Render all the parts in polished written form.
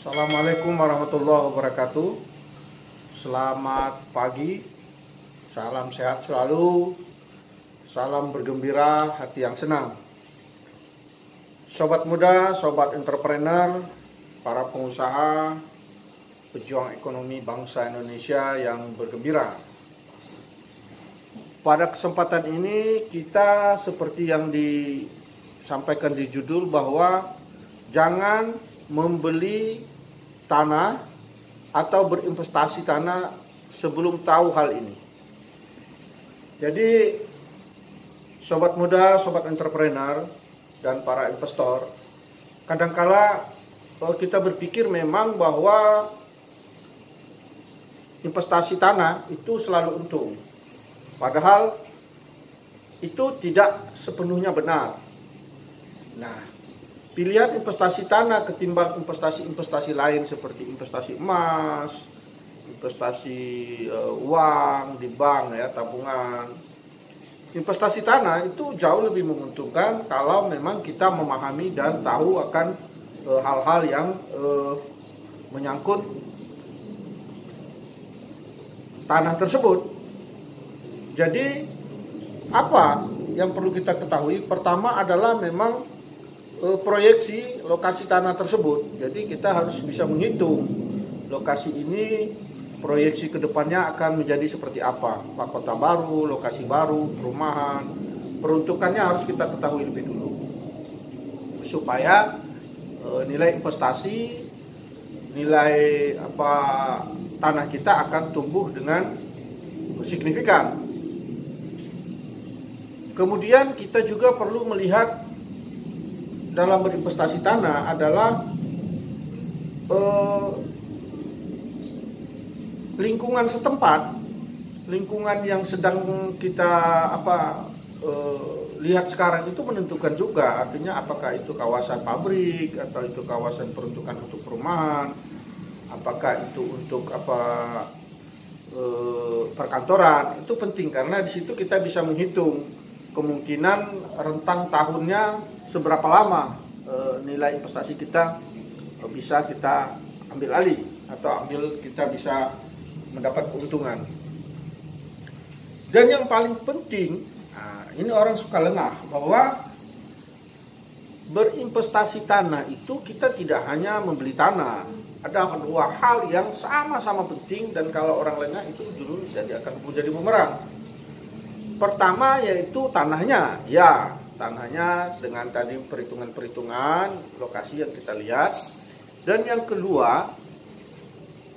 Assalamualaikum warahmatullahi wabarakatuh. Selamat pagi, salam sehat selalu, salam bergembira, hati yang senang. Sobat muda, sobat entrepreneur, para pengusaha, pejuang ekonomi bangsa Indonesia yang bergembira. Pada kesempatan ini kita seperti yang disampaikan di judul bahwa jangan membeli tanah atau berinvestasi tanah sebelum tahu hal ini. Jadi sobat muda, sobat entrepreneur dan para investor, kadangkala kita berpikir memang bahwa investasi tanah itu selalu untung. Padahal itu tidak sepenuhnya benar. Nah, pilihan investasi tanah ketimbang investasi lain seperti investasi emas, investasi uang di bank ya, tabungan. Investasi tanah itu jauh lebih menguntungkan kalau memang kita memahami dan tahu akan hal-hal yang menyangkut tanah tersebut. Jadi apa yang perlu kita ketahui? Pertama adalah memang proyeksi lokasi tanah tersebut. Jadi kita harus bisa menghitung lokasi ini, proyeksi kedepannya akan menjadi seperti apa. Kota baru, lokasi baru, perumahan, peruntukannya harus kita ketahui lebih dulu. Supaya nilai investasi, nilai tanah kita akan tumbuh dengan signifikan. Kemudian kita juga perlu melihat dalam berinvestasi tanah adalah lingkungan setempat, lingkungan yang sedang kita lihat sekarang itu menentukan juga. Artinya apakah itu kawasan pabrik atau itu kawasan peruntukan untuk perumahan, apakah itu untuk perkantoran. Itu penting karena di situ kita bisa menghitung kemungkinan rentang tahunnya seberapa lama nilai investasi kita bisa kita ambil alih atau kita bisa mendapat keuntungan. Dan yang paling penting, ini orang suka lengah bahwa berinvestasi tanah itu kita tidak hanya membeli tanah. Ada dua hal yang sama-sama penting dan kalau orang lengah itu dulu akan menjadi bumerang. Pertama yaitu tanahnya, ya tanahnya dengan tadi perhitungan-perhitungan lokasi yang kita lihat. Dan yang kedua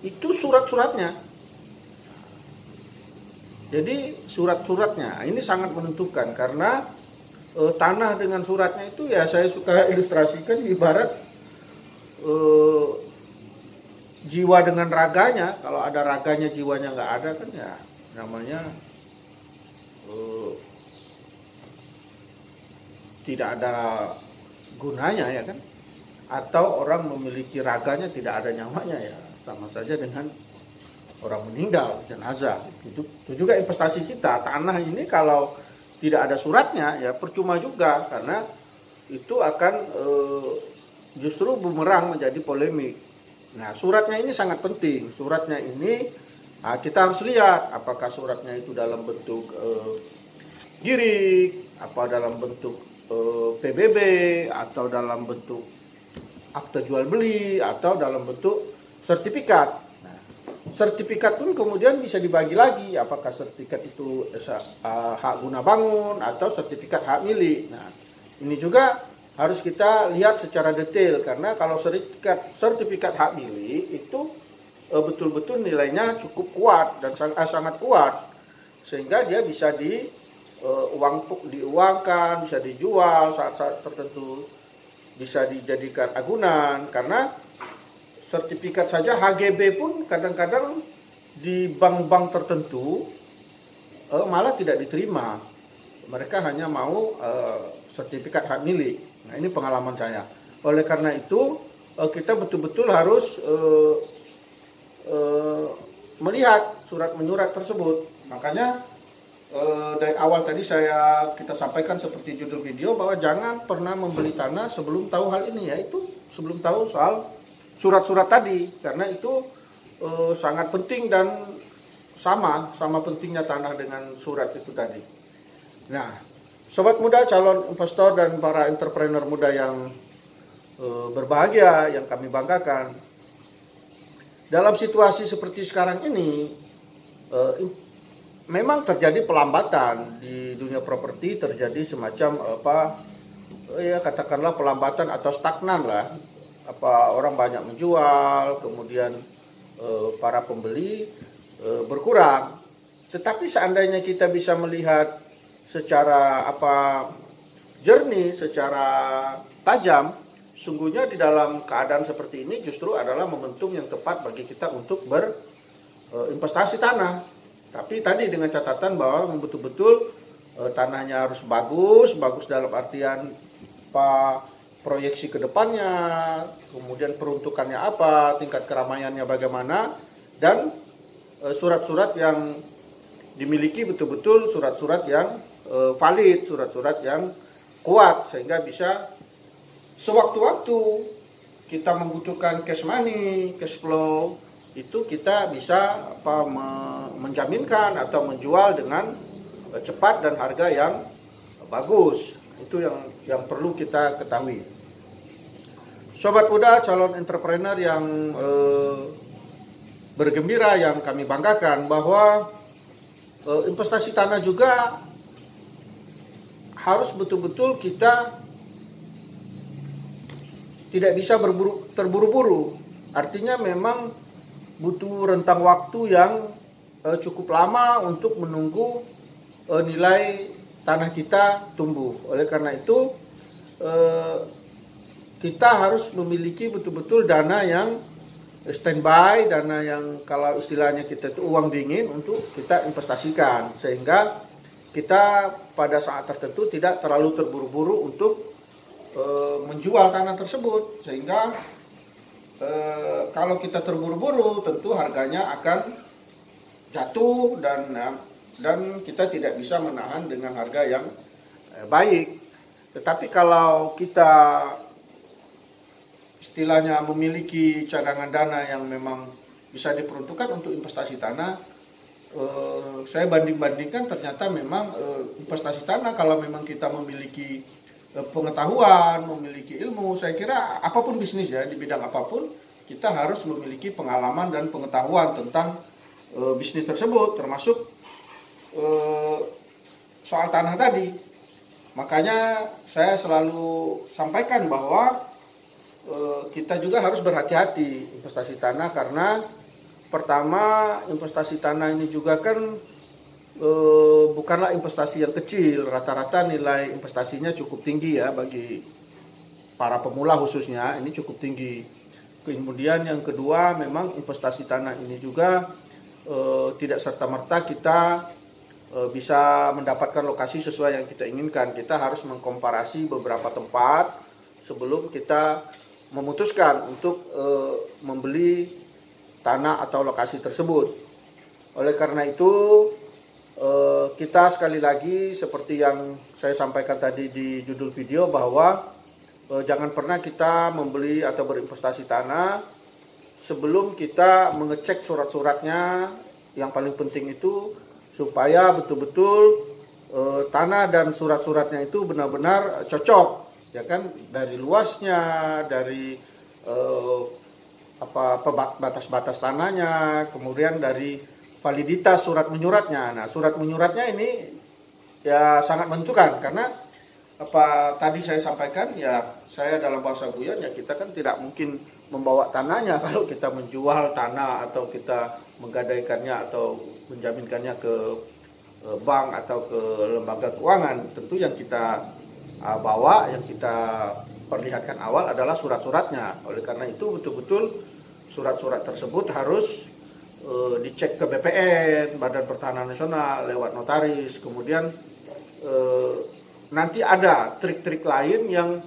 itu surat-suratnya. Jadi surat-suratnya ini sangat menentukan karena tanah dengan suratnya itu ya saya suka ilustrasikan ibarat jiwa dengan raganya. Kalau ada raganya jiwanya nggak ada kan ya namanya tidak ada gunanya ya kan. Atau orang memiliki raganya tidak ada nyawanya ya sama saja dengan orang meninggal, jenazah. Itu juga investasi kita. Tanah ini kalau tidak ada suratnya ya percuma juga karena itu akan justru bumerang menjadi polemik. Nah, suratnya ini sangat penting. Suratnya ini kita harus lihat apakah suratnya itu dalam bentuk girik, apa dalam bentuk PBB, atau dalam bentuk akte jual beli, atau dalam bentuk sertifikat. Nah, sertifikat pun kemudian bisa dibagi lagi, apakah sertifikat itu hak guna bangun atau sertifikat hak milik. Nah, ini juga harus kita lihat secara detail karena kalau sertifikat hak milik itu betul-betul nilainya cukup kuat dan sangat kuat sehingga dia bisa diuangkan, bisa dijual saat-saat tertentu, bisa dijadikan agunan karena sertifikat saja HGB pun kadang-kadang di bank-bank tertentu malah tidak diterima. Mereka hanya mau sertifikat hak milik. Nah, ini pengalaman saya. Oleh karena itu kita betul-betul harus melihat surat menyurat tersebut. Makanya dari awal tadi kita sampaikan seperti judul video bahwa jangan pernah membeli tanah sebelum tahu hal ini, yaitu sebelum tahu soal surat-surat tadi, karena itu sangat penting dan sama pentingnya tanah dengan surat itu tadi. Nah, sobat muda, calon investor dan para entrepreneur muda yang berbahagia, yang kami banggakan, dalam situasi seperti sekarang ini memang terjadi pelambatan di dunia properti, terjadi semacam katakanlah pelambatan atau stagnan lah. Orang banyak menjual, kemudian para pembeli berkurang. Tetapi seandainya kita bisa melihat secara jernih, secara tajam, sungguhnya di dalam keadaan seperti ini justru adalah momentum yang tepat bagi kita untuk berinvestasi tanah. Tapi tadi dengan catatan bahwa betul-betul tanahnya harus bagus dalam artian proyeksi ke depannya, kemudian peruntukannya apa, tingkat keramaiannya bagaimana, dan surat-surat yang dimiliki betul-betul surat-surat yang valid, surat-surat yang kuat, sehingga bisa sewaktu-waktu kita membutuhkan cash money, cash flow, itu kita bisa menjaminkan atau menjual dengan cepat dan harga yang bagus. Itu yang perlu kita ketahui. Sobat muda, calon entrepreneur yang bergembira, yang kami banggakan, bahwa investasi tanah juga harus betul-betul kita tidak bisa terburu-buru. Artinya memang butuh rentang waktu yang cukup lama untuk menunggu nilai tanah kita tumbuh. Oleh karena itu kita harus memiliki betul-betul dana yang standby, dana yang kalau istilahnya kita itu uang dingin untuk kita investasikan, sehingga kita pada saat tertentu tidak terlalu terburu-buru untuk menjual tanah tersebut, sehingga kalau kita terburu-buru tentu harganya akan jatuh dan kita tidak bisa menahan dengan harga yang baik. Tetapi kalau kita istilahnya memiliki cadangan dana yang memang bisa diperuntukkan untuk investasi tanah, saya banding-bandingkan ternyata memang investasi tanah kalau memang kita memiliki pengetahuan, memiliki ilmu, saya kira apapun bisnis ya, di bidang apapun kita harus memiliki pengalaman dan pengetahuan tentang bisnis tersebut, termasuk soal tanah tadi. Makanya saya selalu sampaikan bahwa kita juga harus berhati-hati investasi tanah, karena pertama, investasi tanah ini juga kan bukanlah investasi yang kecil. Rata-rata nilai investasinya cukup tinggi ya, bagi para pemula khususnya ini cukup tinggi. Kemudian yang kedua, memang investasi tanah ini juga tidak serta-merta kita bisa mendapatkan lokasi sesuai yang kita inginkan. Kita harus mengkomparasi beberapa tempat sebelum kita memutuskan untuk membeli tanah atau lokasi tersebut. Oleh karena itu kita sekali lagi seperti yang saya sampaikan tadi di judul video, bahwa jangan pernah kita membeli atau berinvestasi tanah sebelum kita mengecek surat-suratnya. Yang paling penting itu supaya betul-betul tanah dan surat-suratnya itu benar-benar cocok, ya kan, dari luasnya, dari batas-batas tanahnya, kemudian dari validitas surat menyuratnya. Nah, surat menyuratnya ini ya sangat menentukan, karena tadi saya sampaikan ya, saya dalam bahasa Buyan ya, kita kan tidak mungkin membawa tanahnya kalau kita menjual tanah atau kita menggadaikannya atau menjaminkannya ke bank atau ke lembaga keuangan. Tentu yang kita bawa, yang kita perlihatkan awal adalah surat-suratnya. Oleh karena itu betul-betul surat-surat tersebut harus dicek ke BPN, Badan Pertanahan Nasional, lewat notaris. Kemudian nanti ada trik-trik lain yang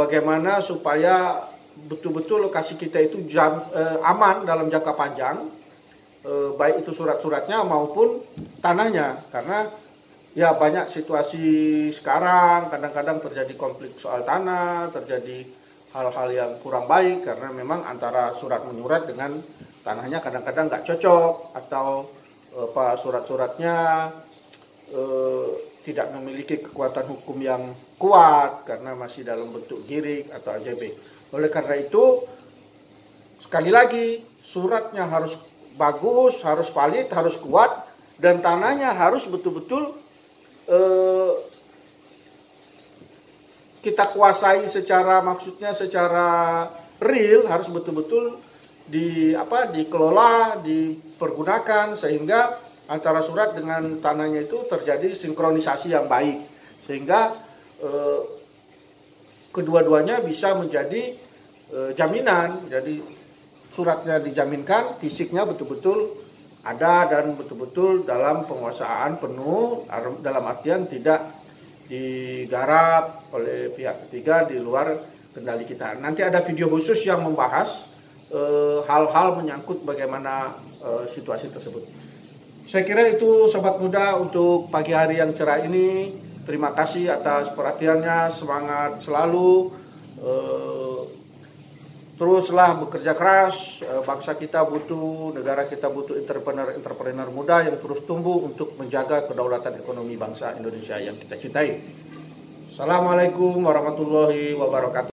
bagaimana supaya betul-betul lokasi kita itu aman dalam jangka panjang, baik itu surat-suratnya maupun tanahnya. Karena ya banyak situasi sekarang, kadang-kadang terjadi konflik soal tanah, terjadi hal-hal yang kurang baik, karena memang antara surat menyurat dengan tanahnya kadang-kadang nggak cocok, atau surat-suratnya tidak memiliki kekuatan hukum yang kuat karena masih dalam bentuk girik atau AJB. Oleh karena itu, sekali lagi, suratnya harus bagus, harus valid, harus kuat, dan tanahnya harus betul-betul kita kuasai secara, maksudnya secara real, harus betul-betul dikelola, dipergunakan, sehingga antara surat dengan tanahnya itu terjadi sinkronisasi yang baik, sehingga kedua-duanya bisa menjadi jaminan. Jadi suratnya dijaminkan, fisiknya betul-betul ada dan betul-betul dalam penguasaan penuh, dalam artian tidak digarap oleh pihak ketiga di luar kendali kita. Nanti ada video khusus yang membahas hal-hal menyangkut bagaimana situasi tersebut. Saya kira itu Sobat Muda untuk pagi hari yang cerah ini. Terima kasih atas perhatiannya, semangat selalu. Teruslah bekerja keras, bangsa kita butuh, negara kita butuh entrepreneur muda yang terus tumbuh untuk menjaga kedaulatan ekonomi bangsa Indonesia yang kita cintai. Assalamualaikum warahmatullahi wabarakatuh.